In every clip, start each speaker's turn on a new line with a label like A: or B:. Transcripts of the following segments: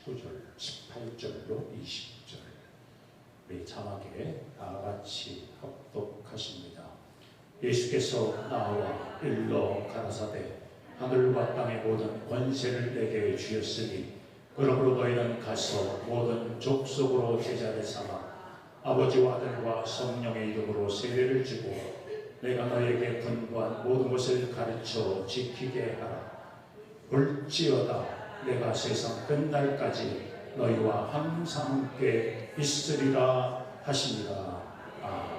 A: 19절, 18절로 20절 우리 자막에 다같이 합독하십니다. 예수께서 나와 일러 가라사대 하늘과 땅의 모든 권세를 내게 주셨으니 그러므로 너희는 가서 모든 족속으로 제자를 삼아 아버지와 아들과 성령의 이름으로 세례를 주고 내가 너에게 분부한 모든 것을 가르쳐 지키게 하라. 볼지어다 내가 세상 끝날까지 너희와 항상 함께 있으리라 하시니라. 아멘.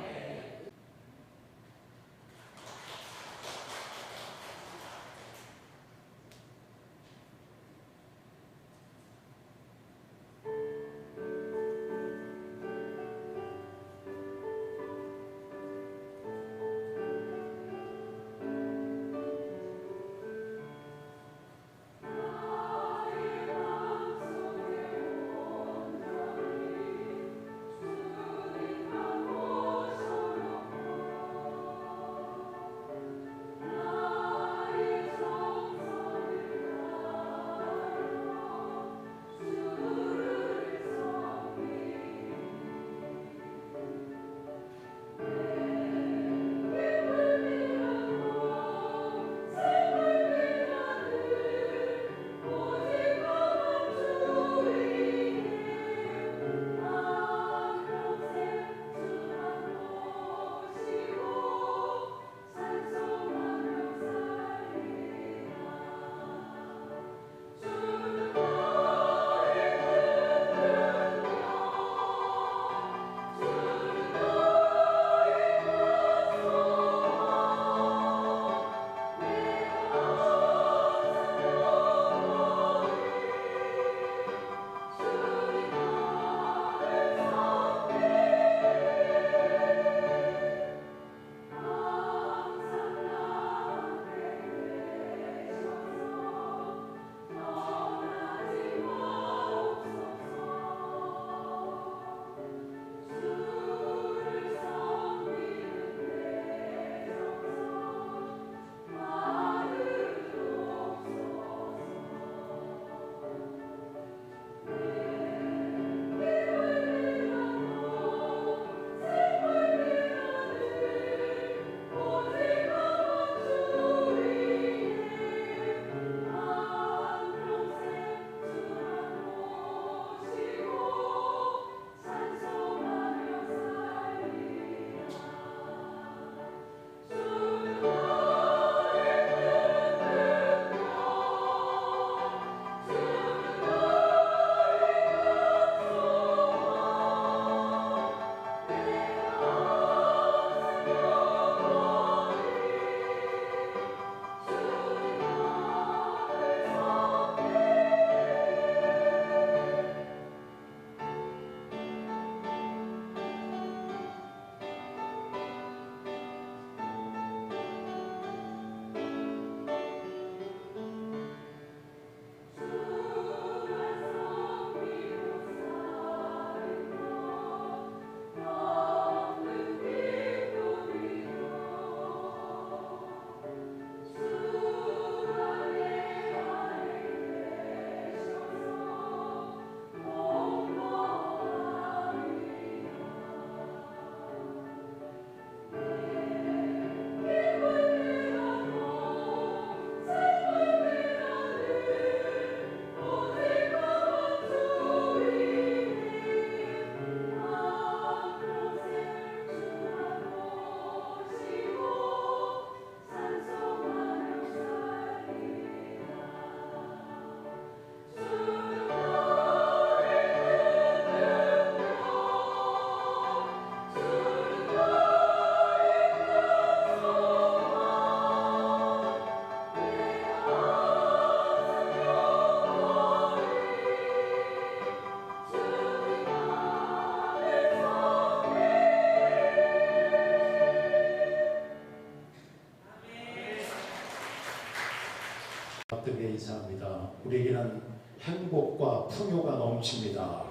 A: 박들에게 인사합니다. 우리에게는 행복과 풍요가 넘칩니다.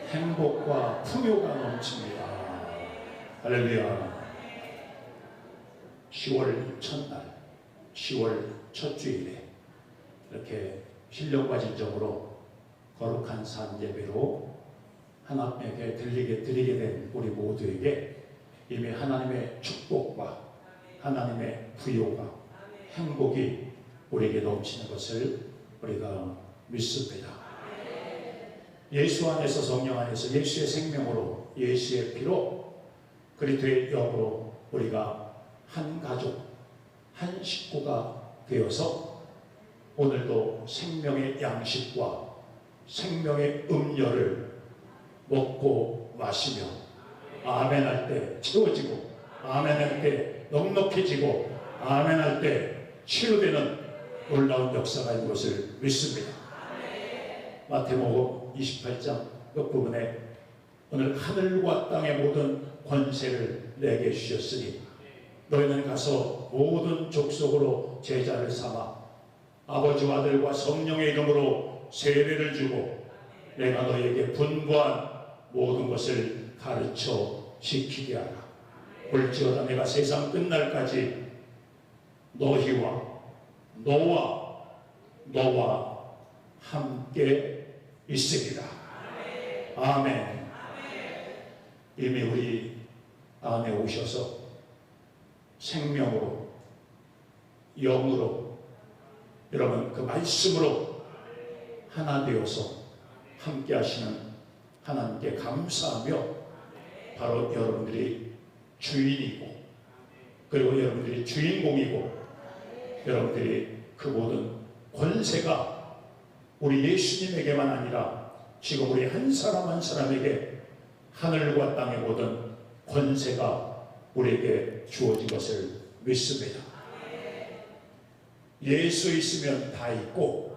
A: 행복과 풍요가 넘칩니다. 할렐루야. 10월 첫날, 10월 첫 주일에 이렇게 신령과 진정으로 거룩한 산 예배로 하나님께 드리게 된 우리 모두에게 이미 하나님의 축복과 하나님의 부요가 행복이 우리에게 넘치는 것을 우리가 믿습니다. 예수 안에서, 성령 안에서, 예수의 생명으로, 예수의 피로, 그리스도의 영으로 우리가 한 가족, 한 식구가 되어서 오늘도 생명의 양식과 생명의 음료를 먹고 마시며 아멘 할 때 채워지고, 아멘 할 때 넉넉해지고, 아멘 할 때 치유되는 놀라운 역사가 있는 것을 믿습니다. 마태복음 28장 끝부분에 오늘 하늘과 땅의 모든 권세를 내게 주셨으니 너희는 가서 모든 족속으로 제자를 삼아 아버지와 아들과 성령의 이름으로 세례를 주고 내가 너희에게 분부한 모든 것을 가르쳐 지키게 하라. 볼지어다 내가 세상 끝날까지 너와 함께 있으리라. 아멘. 이미 우리 안에 오셔서 생명으로, 영으로, 여러분 그 말씀으로 하나 되어서 함께 하시는 하나님께 감사하며 바로 여러분들이 주인이고, 그리고 여러분들이 주인공이고, 여러분들이 그 모든 권세가 우리 예수님에게만 아니라 지금 우리 한 사람 한 사람에게 하늘과 땅의 모든 권세가 우리에게 주어진 것을 믿습니다. 예수 있으면 다 있고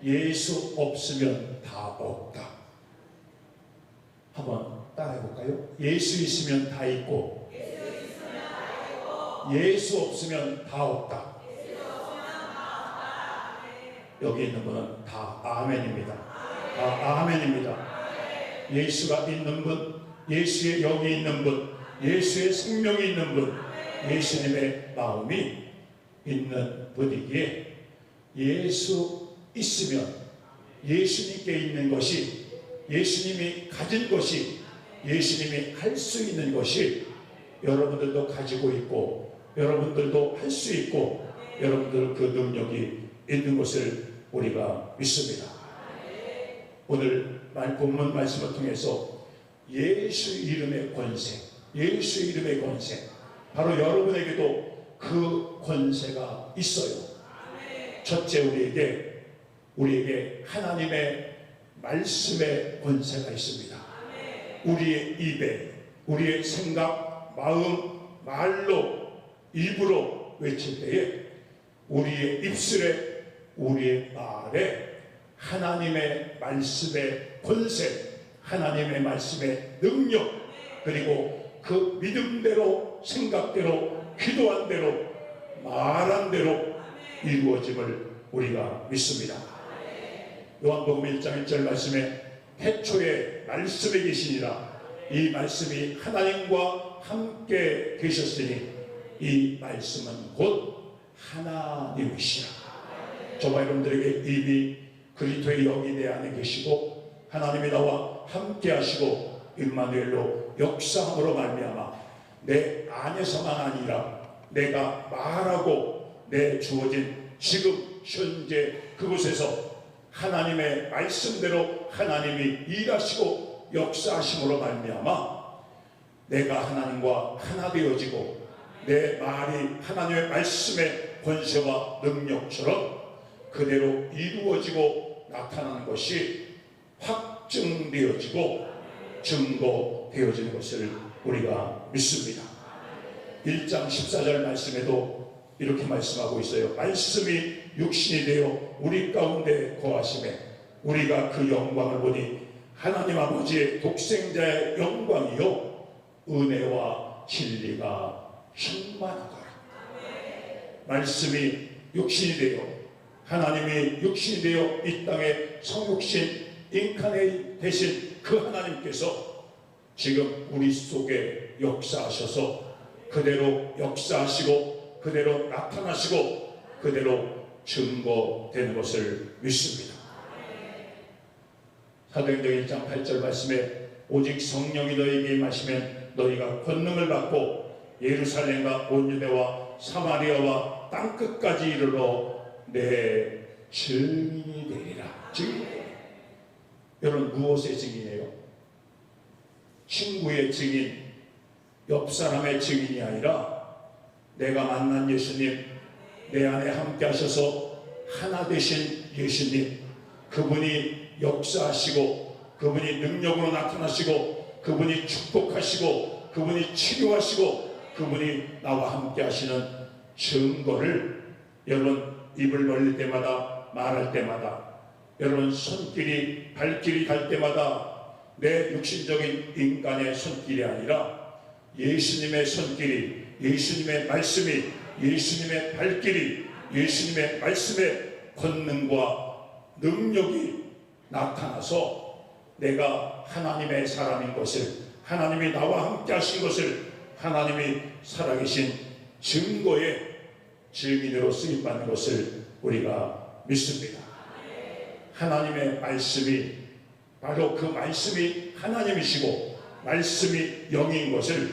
A: 예수 없으면 다 없다. 한번 따라해 볼까요? 예수 있으면 다 있고 예수 없으면 다 없다. 여기 있는 분은 다 아멘입니다. 다 아멘입니다. 예수가 있는 분, 예수의 영이 있는 분, 예수의 생명이 있는 분, 예수님의 마음이 있는 분이기에 예수 있으면 예수님께 있는 것이, 예수님이 가진 것이, 예수님이 할 수 있는 것이 여러분들도 가지고 있고 여러분들도 할 수 있고 여러분들 그 능력이 있는 것을 우리가 믿습니다. 오늘 본문 말씀을 통해서 예수 이름의 권세, 예수 이름의 권세, 바로 여러분에게도 그 권세가 있어요. 첫째, 우리에게 하나님의 말씀의 권세가 있습니다. 우리의 입에, 우리의 생각, 마음, 말로, 입으로 외칠 때에 우리의 입술에, 우리의 말에 하나님의 말씀의 권세, 하나님의 말씀의 능력, 그리고 그 믿음대로, 생각대로, 기도한 대로, 말한 대로 이루어짐을 우리가 믿습니다. 요한복음 1장 1절 말씀에 태초에 말씀이 계시니라. 이 말씀이 하나님과 함께 계셨으니 이 말씀은 곧 하나님이시라. 저와 여러분들에게 이미 그리스도의 영이 내 안에 계시고 하나님이 나와 함께 하시고 임마누엘로 역사함으로 말미암아 내 안에서만 아니라 내가 말하고 내 주어진 지금 현재 그곳에서 하나님의 말씀대로 하나님이 일하시고 역사하심으로 말미암아 내가 하나님과 하나 되어지고 내 말이 하나님의 말씀의 권세와 능력처럼 그대로 이루어지고 나타나는 것이 확증되어지고 증거되어지는 것을 우리가 믿습니다. 1장 14절 말씀에도 이렇게 말씀하고 있어요. 말씀이 육신이 되어 우리 가운데 거하심에 우리가 그 영광을 보니 하나님 아버지의 독생자의 영광이요 은혜와 진리가 충만하더라. 말씀이 육신이 되어 하나님이 육신이 되어 이 땅에 성육신 인카네이 되신 그 하나님께서 지금 우리 속에 역사하셔서 그대로 역사하시고 그대로 나타나시고 그대로 증거되는 것을 믿습니다. 사도행전 1장 8절 말씀에 오직 성령이 너희에게 임하시면 너희가 권능을 받고 예루살렘과 온 유대와 사마리아와 땅끝까지 이르러 내 증인이 되리라. 증인. 여러분, 무엇의 증인이에요? 친구의 증인, 옆 사람의 증인이 아니라 내가 만난 예수님, 내 안에 함께 하셔서 하나 되신 예수님, 그분이 역사하시고 그분이 능력으로 나타나시고 그분이 축복하시고 그분이 치료하시고 그분이 나와 함께 하시는 증거를 여러분 입을 벌릴 때마다 말할 때마다 여러분 손길이 발길이 갈 때마다 내 육신적인 인간의 손길이 아니라 예수님의 손길이, 예수님의 말씀이, 예수님의 발길이, 예수님의 말씀의 권능과 능력이 나타나서 내가 하나님의 사람인 것을, 하나님이 나와 함께 하신 것을, 하나님이 살아계신 증거의 증인으로 쓰임받는 것을 우리가 믿습니다. 하나님의 말씀이 바로 그 말씀이 하나님이시고 말씀이 영인 것을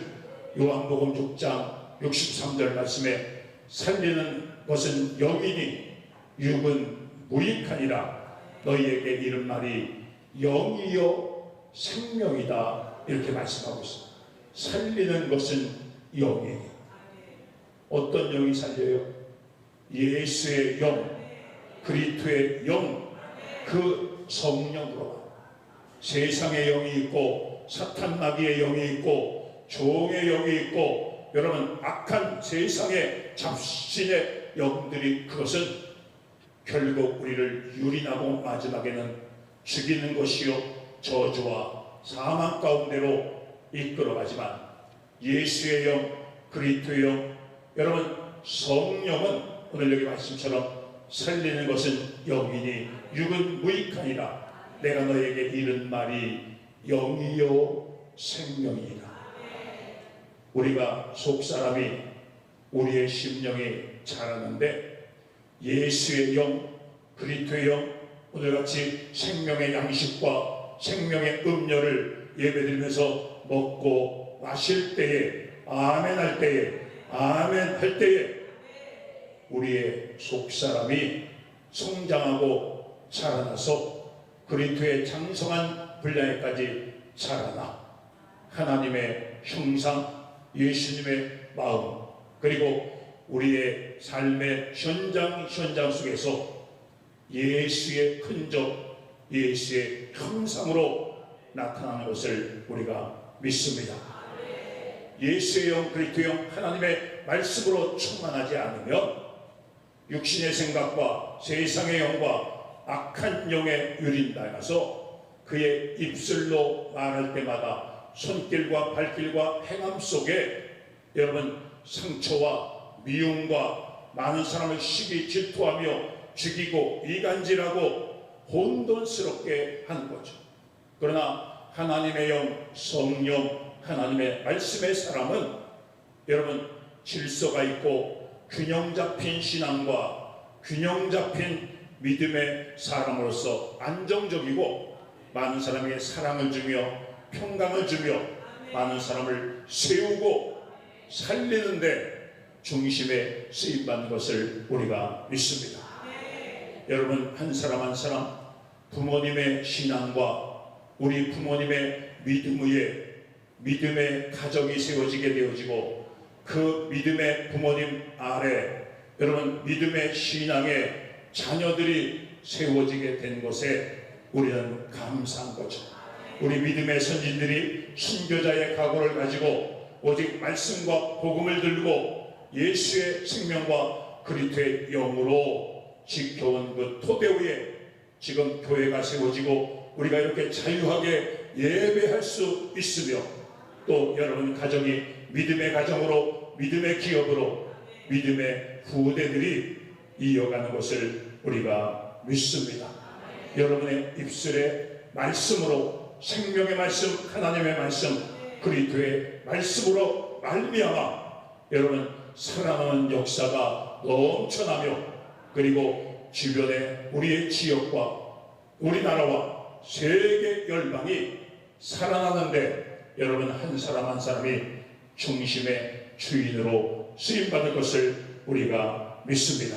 A: 요한복음 6장 63절 말씀에 살리는 것은 영이니 육은 무익하니라. 너희에게 이른 말이 영이요 생명이다. 이렇게 말씀하고 있습니다. 살리는 것은 영이에요. 어떤 영이 살려요? 예수의 영, 그리스도의 영, 그 성령으로. 세상의 영이 있고 사탄 마귀의 영이 있고 종의 영이 있고 여러분 악한 세상의 잡신의 영들이, 그것은 결국 우리를 유린하고 마지막에는 죽이는 것이요 저주와 사망 가운데로 이끌어가지만 예수의 영, 그리스도의 영, 여러분 성령은 오늘 여기 말씀처럼 살리는 것은 영이니 육은 무익하니라. 내가 너에게 이른 말이 영이요 생명이니라. 우리가 속사람이, 우리의 심령이 자라는데 예수의 영, 그리스도의 영, 오늘같이 생명의 양식과 생명의 음료를 예배드리면서 먹고 마실 때에, 아멘 할 때에, 아멘 할 때에 우리의 속사람이 성장하고 자라나서 그리스도의 장성한 분량에까지 자라나 하나님의 형상, 예수님의 마음, 그리고 우리의 삶의 현장 속에서 예수의 흔적, 예수의 형상으로 나타나는 것을 우리가 믿습니다. 예수의 영, 그리스도의 영, 하나님의 말씀으로 충만하지 않으면 육신의 생각과 세상의 영과 악한 영에 유린당해서 그의 입술로 말할 때마다 손길과 발길과 행함 속에 여러분 상처와 미움과 많은 사람을 시기 질투하며 죽이고 이간질하고 혼돈스럽게 하는 거죠. 그러나 하나님의 영, 성령, 하나님의 말씀의 사람은 여러분 질서가 있고 균형 잡힌 신앙과 균형 잡힌 믿음의 사람으로서 안정적이고 많은 사람에게 사랑을 주며 평강을 주며 많은 사람을 세우고 살리는데 중심에 쓰임받는 것을 우리가 믿습니다. 여러분 한 사람 한 사람 부모님의 신앙과 우리 부모님의 믿음 위에 믿음의 가정이 세워지게 되어지고 그 믿음의 부모님 아래 여러분 믿음의 신앙의 자녀들이 세워지게 된 것에 우리는 감사한 거죠. 우리 믿음의 선진들이 순교자의 각오를 가지고 오직 말씀과 복음을 들고 예수의 생명과 그리스도의 영으로 지켜온 그 토대 위에 지금 교회가 세워지고 우리가 이렇게 자유하게 예배할 수 있으며 또 여러분 가정이 믿음의 가정으로 믿음의 기업으로 믿음의 후대들이 이어가는 것을 우리가 믿습니다. 여러분의 입술에 말씀으로 생명의 말씀, 하나님의 말씀, 그리스도의 말씀으로 말미암아 여러분 살아나는 역사가 넘쳐나며 그리고 주변의 우리의 지역과 우리나라와 세계 열방이 살아나는데 여러분 한 사람 한 사람이 중심의 주인으로 쓰임받을 것을 우리가 믿습니다.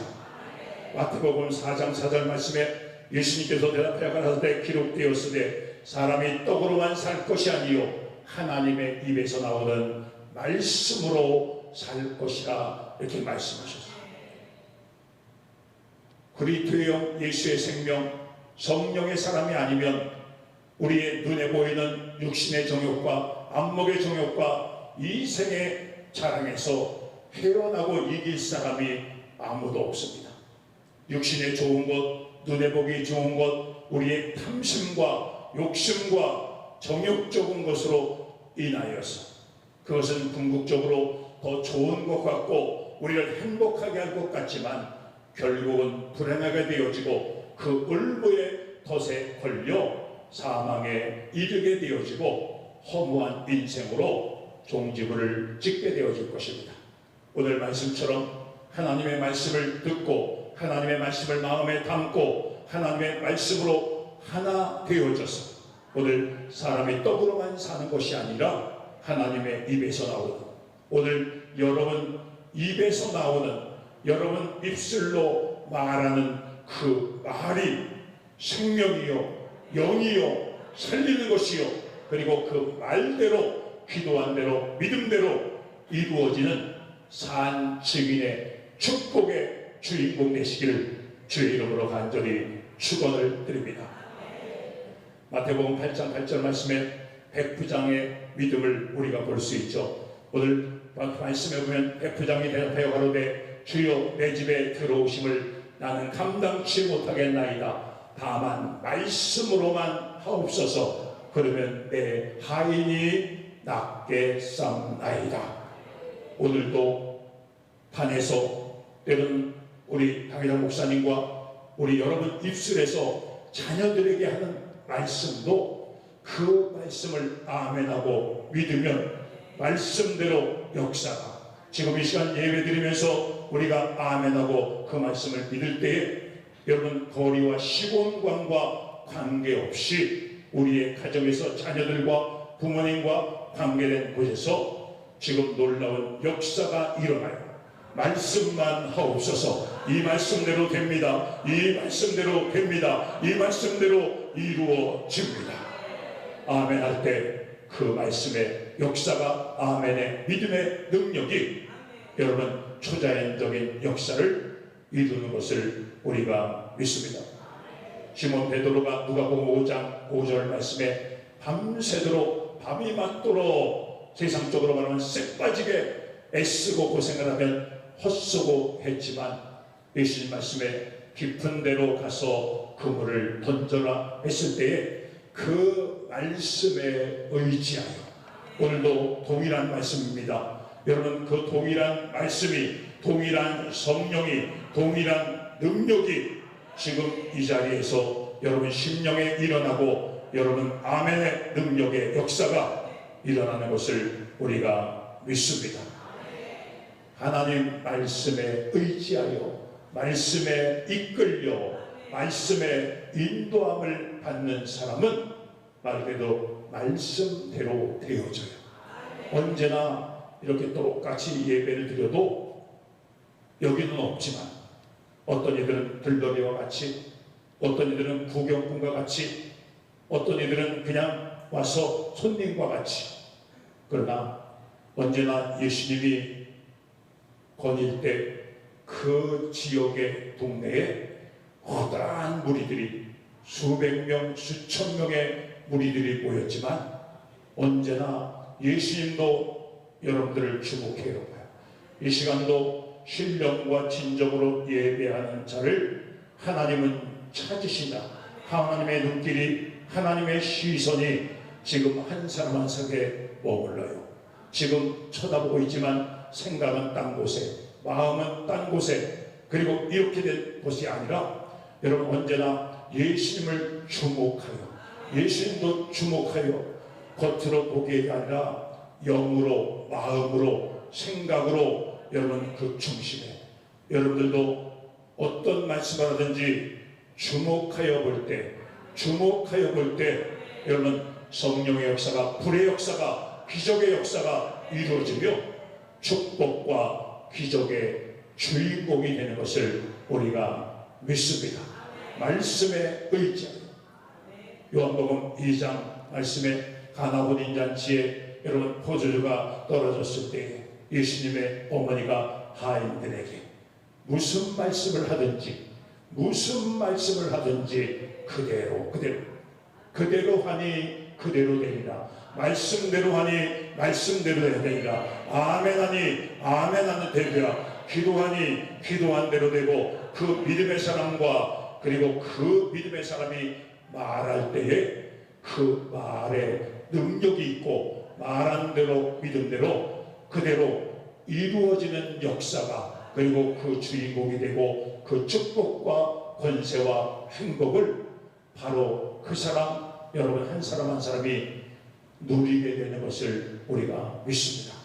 A: 마태복음 4장 4절 말씀에 예수님께서 대답하여 가라사대 기록되었으되 사람이 떡으로만 살 것이 아니요 하나님의 입에서 나오는 말씀으로 살 것이라 이렇게 말씀하셨습니다. 그리스도의 예수의 생명 성령의 사람이 아니면 우리의 눈에 보이는 육신의 정욕과 안목의 정욕과 이 생의 자랑에서 헤어나고 이길 사람이 아무도 없습니다. 육신의 좋은 것, 눈에 보기 좋은 것, 우리의 탐심과 욕심과 정욕적인 것으로 인하여서 그것은 궁극적으로 더 좋은 것 같고 우리를 행복하게 할 것 같지만 결국은 불행하게 되어지고 그 을보의 덫에 걸려 사망에 이르게 되어지고 허무한 인생으로 종지부를 찍게 되어질 것입니다. 오늘 말씀처럼 하나님의 말씀을 듣고 하나님의 말씀을 마음에 담고 하나님의 말씀으로 하나 되어져서 오늘 사람이 떡으로만 사는 것이 아니라 하나님의 입에서 나오는 오늘 여러분 입에서 나오는 여러분 입술로 말하는 그 말이 생명이요 영이요 살리는 것이요 그리고 그 말대로 기도한 대로 믿음대로 이루어지는 산 증인의 축복의 주인공 되시기를 주의 이름으로 간절히 축원을 드립니다. 마태복음 8장 8절 말씀에 백부장의 믿음을 우리가 볼 수 있죠. 오늘 말씀에 보면 백부장이 대답하여 가로되 주여 내 집에 들어오심을 나는 감당치 못하겠나이다. 다만 말씀으로만 하옵소서. 그러면 내 하인이 낫게 쌈나이다. 오늘도 판에서 때는 우리 강희정 목사님과 우리 여러분 입술에서 자녀들에게 하는 말씀도 그 말씀을 아멘하고 믿으면 말씀대로 역사가 지금 이 시간 예배 드리면서 우리가 아멘하고 그 말씀을 믿을 때에 여러분 거리와 시공간과 관계없이 우리의 가정에서 자녀들과 부모님과 관계된 곳에서 지금 놀라운 역사가 일어나요. 말씀만 하옵소서. 이 말씀대로 됩니다. 이 말씀대로 됩니다. 이 말씀대로 이루어집니다. 아멘 할 때 그 말씀의 역사가 아멘의 믿음의 능력이 여러분 초자연적인 역사를 이루는 것을 우리가 믿습니다. 시몬 베드로가 누가복음 5장 5절 말씀에 밤새도록 밤이 맞도록 세상적으로 말하면 쎄빠지게 애쓰고 고생을 하면 헛수고했지만 예수님 말씀에 깊은 데로 가서 그물을 던져라 했을 때에 그 말씀에 의지하여 오늘도 동일한 말씀입니다. 여러분 그 동일한 말씀이 동일한 성령이 동일한 능력이 지금 이 자리에서 여러분 심령에 일어나고 여러분 아멘의 능력의 역사가 일어나는 것을 우리가 믿습니다. 하나님 말씀에 의지하여 말씀에 이끌려 말씀의 인도함을 받는 사람은 말 그대로 말씀대로 되어져요. 언제나 이렇게 똑같이 예배를 드려도 여기는 없지만 어떤 이들은 들더리와 같이 어떤 이들은 구경꾼과 같이 어떤 이들은 그냥 와서 손님과 같이 그러나 언제나 예수님이 거닐 때 그 지역의 동네에 커다란 무리들이 수백 명 수천 명의 무리들이 모였지만 언제나 예수님도 여러분들을 주목해요. 이 시간도 신령과 진정으로 예배하는 자를 하나님은 찾으시나 하나님의 눈길이 하나님의 시선이 지금 한 사람 한 사람에 머물러요. 지금 쳐다보고 있지만 생각은 딴 곳에 마음은 딴 곳에 그리고 이렇게 된 것이 아니라 여러분 언제나 예수님을 주목하여 예수님도 주목하여 겉으로 보기에 아니라 영으로 마음으로 생각으로 여러분 그 중심에 여러분들도 어떤 말씀을 하든지 주목하여 볼 때 주목하여 볼 때 여러분 성령의 역사가, 불의 역사가, 기적의 역사가 이루어지며 축복과 기적의 주인공이 되는 것을 우리가 믿습니다. 말씀에 의지하여 요한복음 2장 말씀에 가나 혼인잔치에 여러분 포도주가 떨어졌을 때 예수님의 어머니가 하인들에게 무슨 말씀을 하든지 그대로 하니 그대로 되리라. 말씀대로 하니 말씀대로 되리라. 아멘 하니 아멘 하는 되리라. 기도하니 기도한 대로 되고, 그 믿음의 사람과 그리고 그 믿음의 사람이 말할 때에 그 말에 능력이 있고 말한 대로 믿음대로 그대로 이루어지는 역사가, 그리고 그 주인공이 되고 그 축복과 권세와 행복을 바로 그 사람, 여러분 한 사람 한 사람이 누리게 되는 것을 우리가 믿습니다.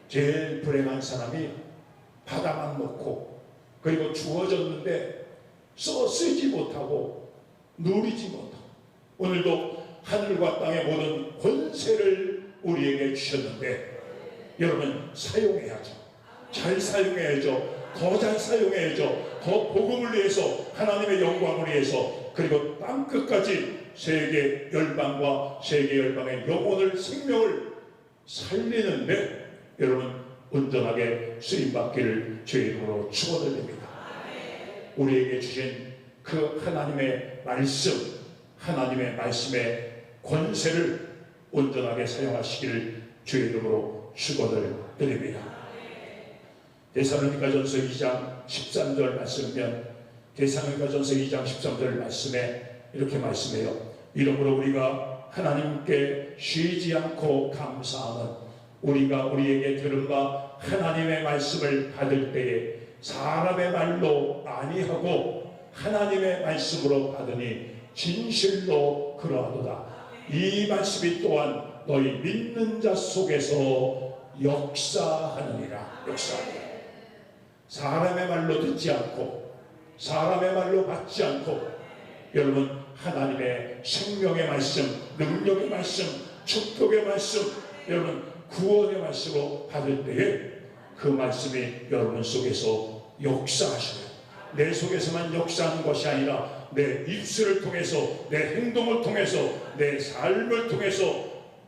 A: 제일 불행한 사람이 받아만 놓고 그리고 주어졌는데 쓰지 못하고 누리지 못하고, 오늘도 하늘과 땅의 모든 권세를 우리에게 주셨는데 여러분 사용해야죠. 잘 사용해야죠. 더 잘 사용해야죠. 더 복음을 위해서, 하나님의 영광을 위해서, 그리고 땅끝까지 세계 열방과 세계 열방의 영혼을, 생명을 살리는데 여러분 온전하게 쓰임받기를 주의 이름으로 축원드립니다. 우리에게 주신 그 하나님의 말씀, 하나님의 말씀의 권세를 온전하게 사용하시기를 주의 이름으로 축원을 드립니다. 데살로니가전서 2장 13절 말씀이면, 데살로니가전서 2장 13절 말씀에 이렇게 말씀해요. 이러므로 우리가 하나님께 쉬지 않고 감사하는, 우리가 우리에게 들은 바 하나님의 말씀을 받을 때에 사람의 말로 아니하고 하나님의 말씀으로 받으니 진실로 그러하도다. 이 말씀이 또한 너희 믿는 자 속에서 역사하느니라. 역사하느니라. 사람의 말로 듣지 않고 사람의 말로 받지 않고 여러분 하나님의 생명의 말씀, 능력의 말씀, 축복의 말씀, 여러분 구원의 말씀으로 받을 때에 그 말씀이 여러분 속에서 역사하시네요. 내 속에서만 역사하는 것이 아니라 내 입술을 통해서, 내 행동을 통해서, 내 삶을 통해서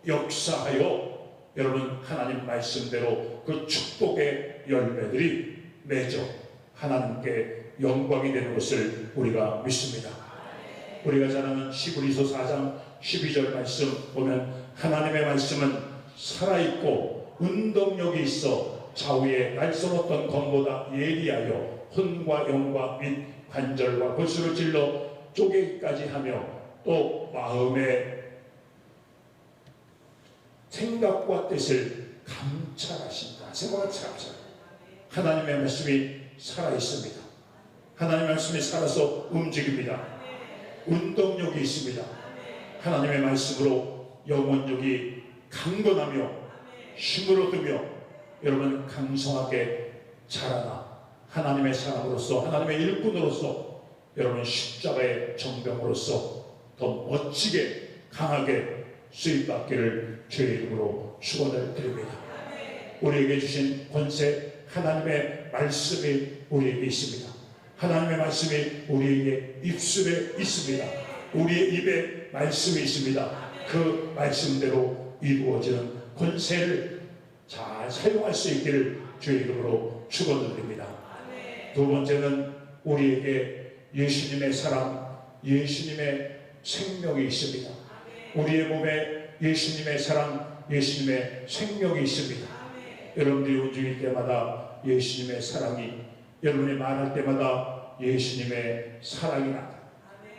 A: 역사하여 여러분 하나님 말씀대로 그 축복의 열매들이 맺어 하나님께 영광이 되는 것을 우리가 믿습니다. 우리가 잘 아는 히브리서 4장 12절 말씀 보면 하나님의 말씀은 살아있고 운동력이 있어 좌우에 날선 검보다 예리하여 혼과 영과 및 관절과 골수를 찔러 쪼개기까지 하며 또 마음의 생각과 뜻을 감찰하신다. 생각과 감찰. 하나님의 말씀이 살아있습니다. 하나님의 말씀이 살아서 움직입니다. 운동력이 있습니다. 하나님의 말씀으로 영혼력이 강건하며 힘을 얻으며 여러분 강성하게 자라나 하나님의 사람으로서, 하나님의 일꾼으로서, 여러분 십자가의 정병으로서 더 멋지게 강하게 쓰임받기를 주의 이름으로 축원을 드립니다. 우리에게 주신 권세, 하나님의 말씀이 우리에게 있습니다. 하나님의 말씀이 우리에게 입술에 있습니다. 우리의 입에 말씀이 있습니다. 그 말씀대로 이루어지는 권세를 잘 사용할 수 있기를 주의 이름으로 축원드립니다. 두 번째는 우리에게 예수님의 사랑, 예수님의 생명이 있습니다. 우리의 몸에 예수님의 사랑, 예수님의 생명이 있습니다. 여러분들이 움직일 때마다 예수님의 사랑이, 여러분이 말할 때마다 예수님의 사랑이 나다.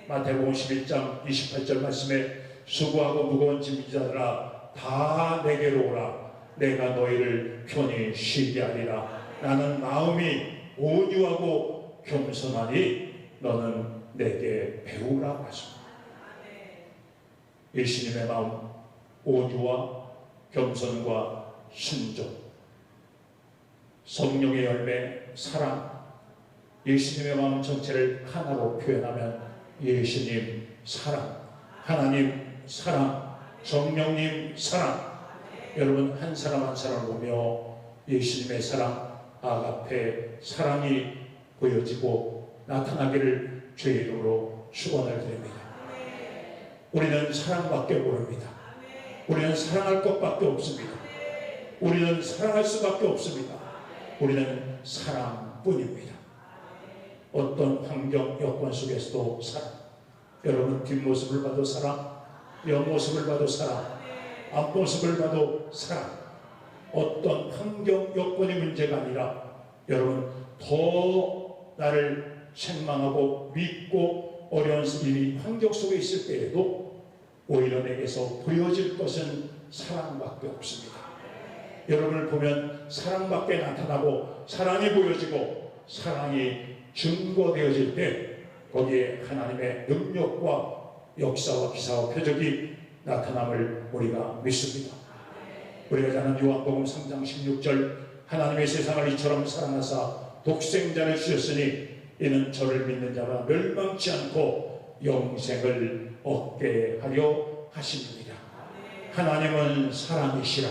A: 마태복음 11장 28절 말씀에 수고하고 무거운 짐 자들아 다 내게로 오라. 내가 너희를 편히 쉬게 하리라. 나는 마음이 온유하고 겸손하니 너는 내게 배우라 하십니다. 예수님의 마음, 온유와 겸손과 순종, 성령의 열매, 사랑, 예수님의 마음 전체를 하나로 표현하면 예수님 사랑, 하나님 사랑, 성령님 사랑. 여러분 한 사람 한 사람을 보며 예수님의 사랑, 아가페 사랑이 보여지고 나타나기를 주의 이름으로 축원을 드립니다. 우리는 사랑밖에 모릅니다. 우리는 사랑할 것밖에 없습니다. 우리는 사랑할 수밖에 없습니다. 우리는 사랑뿐입니다. 어떤 환경 여건 속에서도 사랑. 여러분 뒷모습을 봐도 사랑, 옆모습을 봐도 사랑, 앞모습을 봐도 사랑. 어떤 환경 여건이 문제가 아니라 여러분 더 나를 책망하고 믿고 어려운 이 환경 속에 있을 때에도 오히려 내게서 보여질 것은 사랑밖에 없습니다. 여러분을 보면 사랑밖에 나타나고 사랑이 보여지고 사랑이 증거되어질 때 거기에 하나님의 능력과 역사와 기사와 표적이 나타남을 우리가 믿습니다. 우리가 잘 아는 요한복음 3장 16절 하나님의 세상을 이처럼 사랑하사 독생자를 주셨으니 이는 저를 믿는 자가 멸망치 않고 영생을 얻게 하려 하십니다. 하나님은 사랑이시라.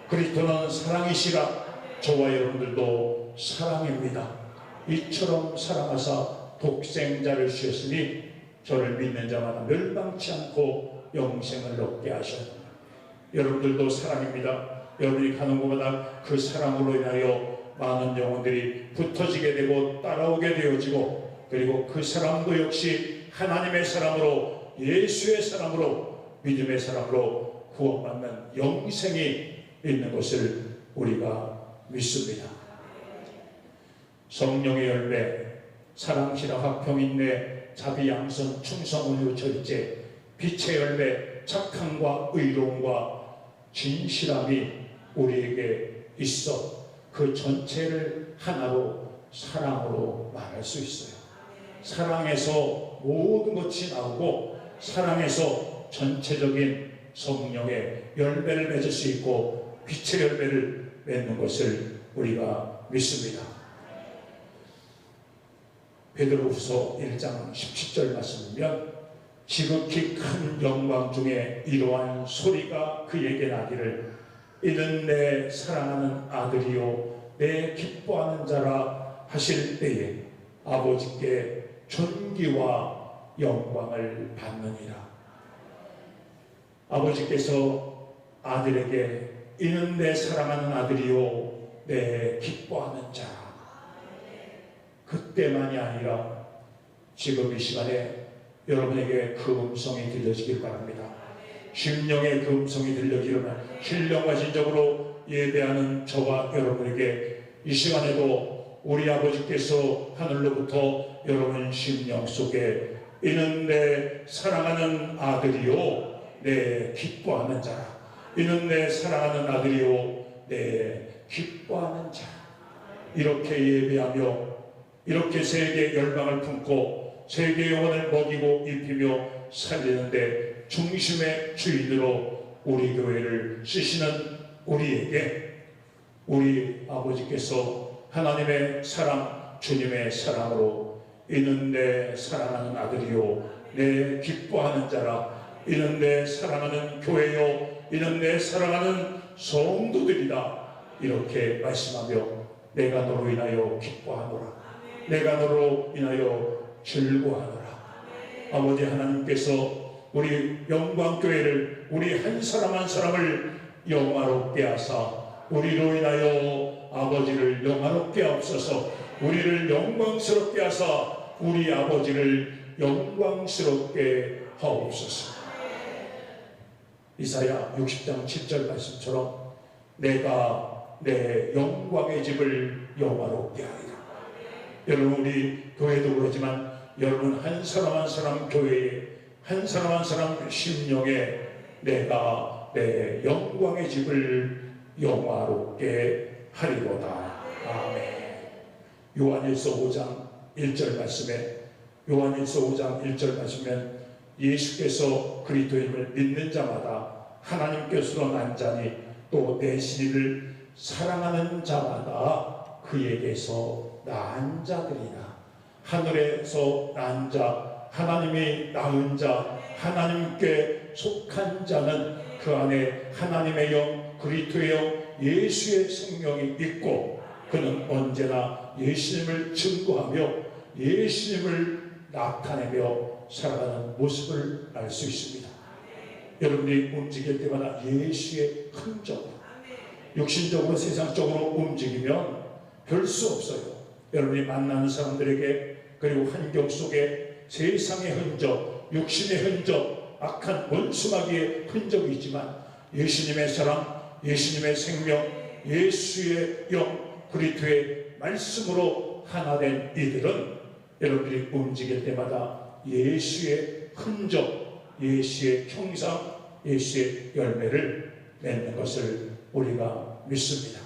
A: 그리스도는 사랑이시라. 저와 여러분들도 사랑입니다. 이처럼 사랑하사 독생자를 주셨으니 저를 믿는 자마다 멸망치 않고 영생을 얻게 하셨습니다. 여러분들도 사랑입니다. 여러분이 가는 곳마다 그 사랑으로 인하여 많은 영혼들이 붙어지게 되고 따라오게 되어지고 그리고 그 사랑도 역시 하나님의 사랑으로 예수의 사랑으로 믿음의 사랑으로 구원받는 영생이 있는 것을 우리가 믿습니다. 성령의 열매 사랑, 희락, 화평, 인내, 자비, 양선, 충성, 온유, 절제, 빛의 열매 착함과 의로움과 진실함이 우리에게 있어 그 전체를 하나로 사랑으로 말할 수 있어요. 사랑에서 모든 것이 나오고 사랑에서 전체적인 성령의 열매를 맺을 수 있고 빛의 열매를 맺는 것을 우리가 믿습니다. 베드로후서 1장 17절 말씀이면 지극히 큰 영광 중에 이러한 소리가 그에게 나기를 이는 내 사랑하는 아들이요 내 기뻐하는 자라 하실 때에 아버지께 존귀와 영광을 받느니라. 아버지께서 아들에게 이는 내 사랑하는 아들이요 내 기뻐하는 자라. 그때만이 아니라 지금 이 시간에 여러분에게 그 음성이 들려지길 바랍니다. 심령의 그 음성이 들려지려면 신령과 진정으로 예배하는 저와 여러분에게 이 시간에도 우리 아버지께서 하늘로부터 여러분 심령 속에 이는 내 사랑하는 아들이요 내 기뻐하는 자라. 이는 내 사랑하는 아들이요 내 기뻐하는 자라. 이렇게 예배하며 이렇게 세계의 열망을 품고 세계의 영혼을 먹이고 입히며 살리는데 중심의 주인으로 우리 교회를 쓰시는 우리에게 우리 아버지께서 하나님의 사랑, 주님의 사랑으로 이는 내 사랑하는 아들이요 내 기뻐하는 자라. 이는 내 사랑하는 교회요 이는 내 사랑하는 성도들이다. 이렇게 말씀하며 내가 너로 인하여 기뻐하노라. 내가 너로 인하여 즐거워하노라. 아버지 하나님께서 우리 영광교회를 우리 한 사람 한 사람을 영화롭게 하사 우리로 인하여 아버지를 영화롭게 하옵소서. 우리를 영광스럽게 하사 우리 아버지를 영광스럽게 하옵소서. 이사야 60장 7절 말씀처럼 내가 내 영광의 집을 영화롭게 하리라. 여러분 우리 교회도 그러지만 여러분 한 사람 한 사람 교회에 한 사람 한 사람 심령에 내가 내 영광의 집을 영화롭게 하리로다. 아멘. 요한일서 5장 1절 말씀에 요한일서 5장 1절 말씀에 예수께서 그리스도임을 믿는 자마다 하나님께서로 난 자니 또 내 신이를 사랑하는 자마다 그에게서 난 자들이나 하늘에서 난 자 하나님이 낳은 자, 하나님께 속한 자는 그 안에 하나님의 영, 그리스도의 영, 예수의 생명이 있고 그는 언제나 예수님을 증거하며 예수님을 나타내며 살아가는 모습을 알 수 있습니다. 여러분이 움직일 때마다 예수의 흔적, 육신적으로 세상적으로 움직이면 별 수 없어요. 여러분이 만나는 사람들에게 그리고 환경 속에 세상의 흔적, 육신의 흔적, 악한 원수마귀의 흔적이 있지만 예수님의 사랑, 예수님의 생명, 예수의 영, 그리스도의 말씀으로 하나 된 이들은 여러분들이 움직일 때마다 예수의 흔적, 예수의 형상, 예수의 열매를 맺는 것을 우리가 믿습니다.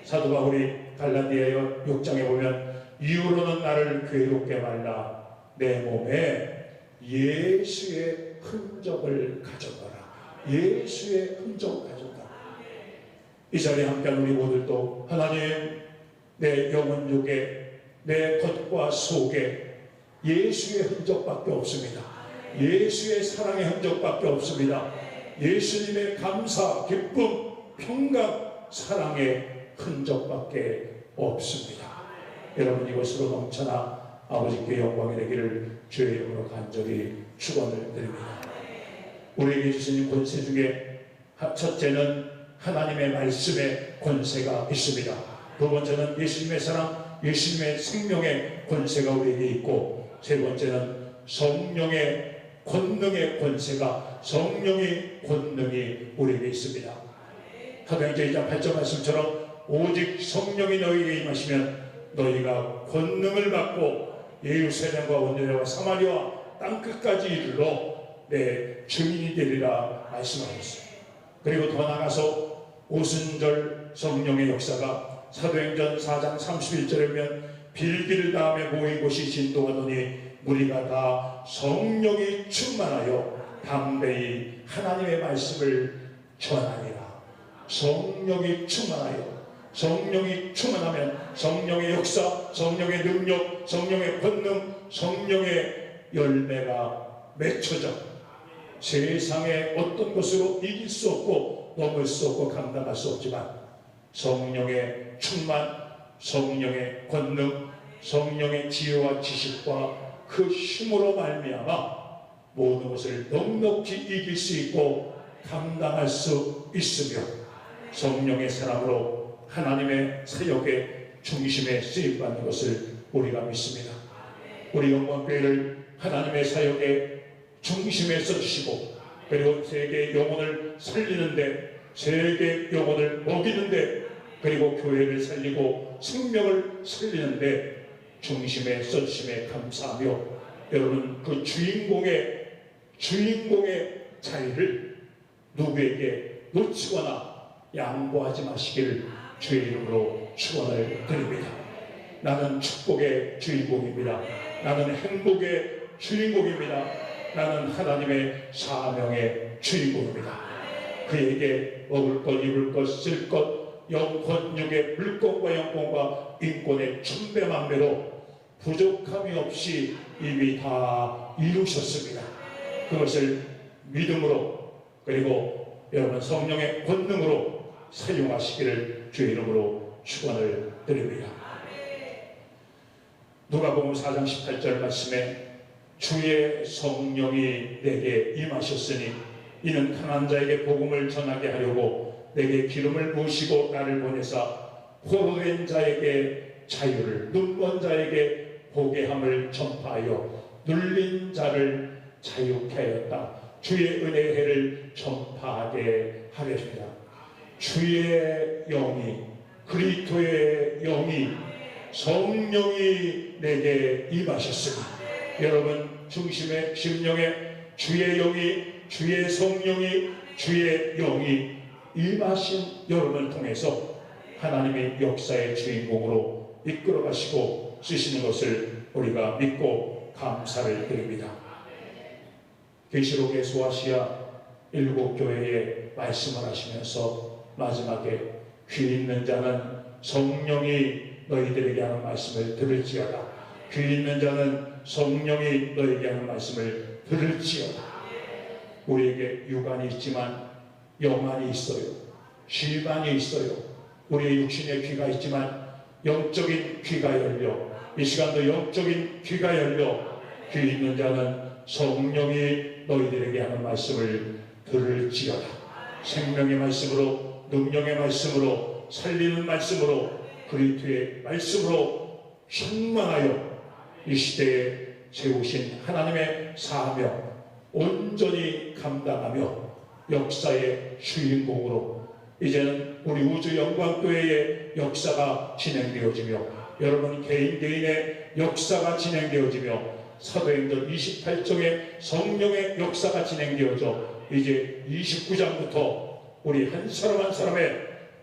A: 사도 바울이 갈라디아서 6장에 보면 이후로는 나를 괴롭게 말라 내 몸에 예수의 흔적을 가져가라. 예수의 흔적을 가져가라. 이 자리에 함께한 우리 모두도 하나님, 내 영혼 속에 내 겉과 속에 예수의 흔적밖에 없습니다. 예수의 사랑의 흔적밖에 없습니다. 예수님의 감사, 기쁨, 평강, 사랑의 흔적밖에 없습니다. 여러분 이것으로 넘쳐나 아버지께 영광이 되기를 주의 이름으로 간절히 축원을 드립니다. 우리에게 주신 권세 중에 첫째는 하나님의 말씀에 권세가 있습니다. 두 번째는 예수님의 사랑, 예수님의 생명의 권세가 우리에게 있고, 세 번째는 성령의 권능의 권세가, 성령의 권능이 우리에게 있습니다. 사도행전 2장 8절 말씀처럼 오직 성령이 너희에게 임하시면 너희가 권능을 받고 예루살렘과 온유대와 사마리아와 땅끝까지 이르러 내 증인이 되리라 말씀하셨어요. 그리고 더 나아가서 오순절 성령의 역사가 사도행전 4장 31절에 보면 빌기를 다음에 모인 곳이 진동하더니 무리가 다 성령이 충만하여 담대히 하나님의 말씀을 전하니라. 성령이 충만하여, 성령이 충만하면 성령의 역사, 성령의 능력, 성령의 권능, 성령의 열매가 맺혀져 세상의 어떤 것으로 이길 수 없고 넘을 수 없고 감당할 수 없지만 성령의 충만, 성령의 권능, 성령의 지혜와 지식과 그 힘으로 말미암아 모든 것을 넉넉히 이길 수 있고 감당할 수 있으며 성령의 사랑으로 하나님의 사역의 중심에 쓰임받는 것을 우리가 믿습니다. 우리 영광교회를 하나님의 사역의 중심에 써주시고 그리고 세계의 영혼을 살리는데, 세계의 영혼을 먹이는데, 그리고 교회를 살리고 생명을 살리는데 중심에 써주심에 감사하며 여러분 그 주인공의 자리를 누구에게 놓치거나 양보하지 마시길 주의 이름으로 축원을 드립니다. 나는 축복의 주인공입니다. 나는 행복의 주인공입니다. 나는 하나님의 사명의 주인공입니다. 그에게 먹을 것, 입을 것, 쓸 것, 영권, 육의 물권과 영권과 인권의 천배만배로 부족함이 없이 이미 다 이루셨습니다. 그것을 믿음으로 그리고 여러분 성령의 권능으로 사용하시기를 주의 이름으로 축원을 드립니다. 누가복음 4장 18절 말씀에 주의 성령이 내게 임하셨으니 이는 강한 자에게 복음을 전하게 하려고 내게 기름을 부으시고 나를 보내사 포로된 자에게 자유를, 눈먼 자에게 보게 함을 전파하여 눌린 자를 자유케 하였다. 주의 은혜의 해를 전파하게 하렵니다. 주의 영이, 그리스도의 영이, 성령이 내게 임하셨으니 여러분 중심의 심령에 주의 영이, 주의 성령이, 주의 영이 임하신 여러분을 통해서 하나님의 역사의 주인공으로 이끌어 가시고 쓰시는 것을 우리가 믿고 감사를 드립니다. 계시록의 소아시아 7교회에 말씀을 하시면서 마지막에 귀 있는 자는 성령이 너희들에게 하는 말씀을 들을지어다. 귀 있는 자는 성령이 너에게 하는 말씀을 들을지어다. 우리에게 육안이 있지만 영안이 있어요. 시간이 있어요. 우리의 육신의 귀가 있지만 영적인 귀가 열려, 이 시간도 영적인 귀가 열려 귀 있는 자는 성령이 너희들에게 하는 말씀을 들을지어다. 생명의 말씀으로, 능력의 말씀으로, 살리는 말씀으로, 그리스도의 말씀으로 충만하여 이 시대에 세우신 하나님의 사명 온전히 감당하며 역사의 주인공으로 이제는 우리 우주 영광교회의 역사가 진행되어지며 여러분 개인의 역사가 진행되어지며 사도행전 28장의 성령의 역사가 진행되어져 이제 29장부터 우리 한 사람 한 사람의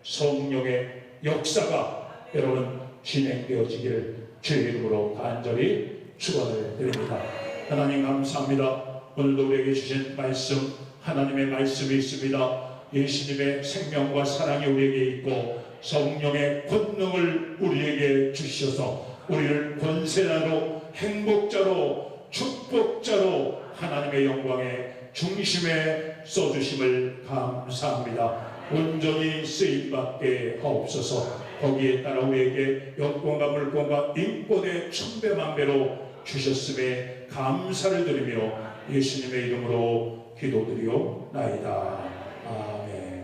A: 성령의 역사가 여러분 진행되어지기를 주의 이름으로 간절히 축원을 드립니다. 하나님 감사합니다. 오늘도 우리에게 주신 말씀, 하나님의 말씀이 있습니다. 예수님의 생명과 사랑이 우리에게 있고 성령의 권능을 우리에게 주셔서 우리를 권세자로, 행복자로, 축복자로 하나님의 영광의 중심에 써주심을 감사합니다. 온전히 쓰임받게 하옵소서. 거기에 따라 우리에게 영광과 물권과 인권의 천배만배로 주셨음에 감사를 드리며 예수님의 이름으로 기도드리옵나이다. 아멘.